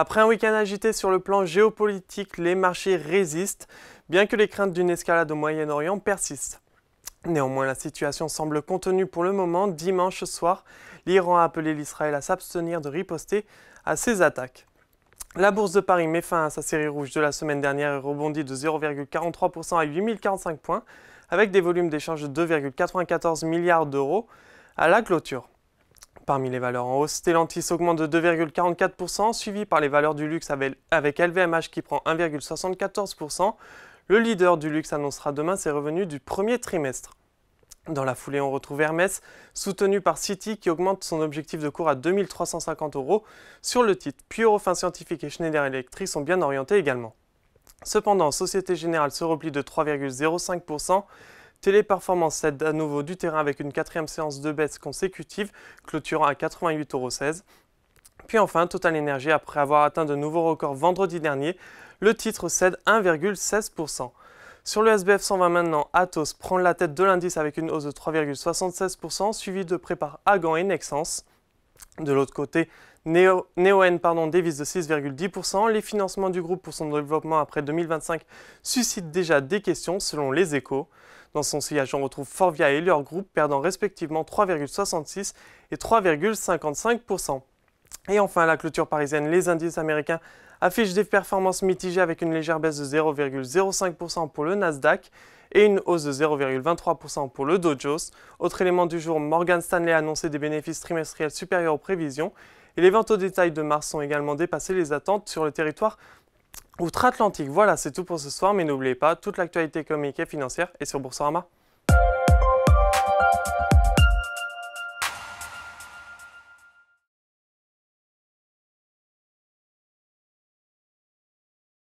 Après un week-end agité sur le plan géopolitique, les marchés résistent, bien que les craintes d'une escalade au Moyen-Orient persistent. Néanmoins, la situation semble contenue pour le moment. Dimanche soir, l'Iran a appelé l'Israël à s'abstenir de riposter à ces attaques. La bourse de Paris met fin à sa série rouge de la semaine dernière et rebondit de 0,43% à 8045 points, avec des volumes d'échange de 2,94 milliards d'euros à la clôture. Parmi les valeurs en hausse, Stellantis augmente de 2,44%, suivi par les valeurs du luxe avec LVMH qui prend 1,74%. Le leader du luxe annoncera demain ses revenus du premier trimestre. Dans la foulée, on retrouve Hermès, soutenu par Citi, qui augmente son objectif de cours à 2350 € sur le titre. Puis Eurofins Scientifique et Schneider Electric sont bien orientés également. Cependant, Société Générale se replie de 3,05%. Téléperformance cède à nouveau du terrain avec une quatrième séance de baisse consécutive, clôturant à 88,16 €. Puis enfin, Total Energy, après avoir atteint de nouveaux records vendredi dernier, le titre cède 1,16%. Sur le SBF 120 maintenant, Atos prend la tête de l'indice avec une hausse de 3,76%, suivi de près par Agan et Nexans. De l'autre côté, Neoen dévisse de 6,10%. Les financements du groupe pour son développement après 2025 suscitent déjà des questions selon les Échos. Dans son sillage, on retrouve Forvia et Elior Group perdant respectivement 3,66 et 3,55%. Et enfin, à la clôture parisienne, les indices américains affichent des performances mitigées avec une légère baisse de 0,05% pour le Nasdaq et une hausse de 0,23% pour le Dow Jones. Autre élément du jour, Morgan Stanley a annoncé des bénéfices trimestriels supérieurs aux prévisions et les ventes au détail de mars ont également dépassé les attentes sur le territoire outre-Atlantique. Voilà, c'est tout pour ce soir, mais n'oubliez pas, toute l'actualité économique et financière est sur Boursorama.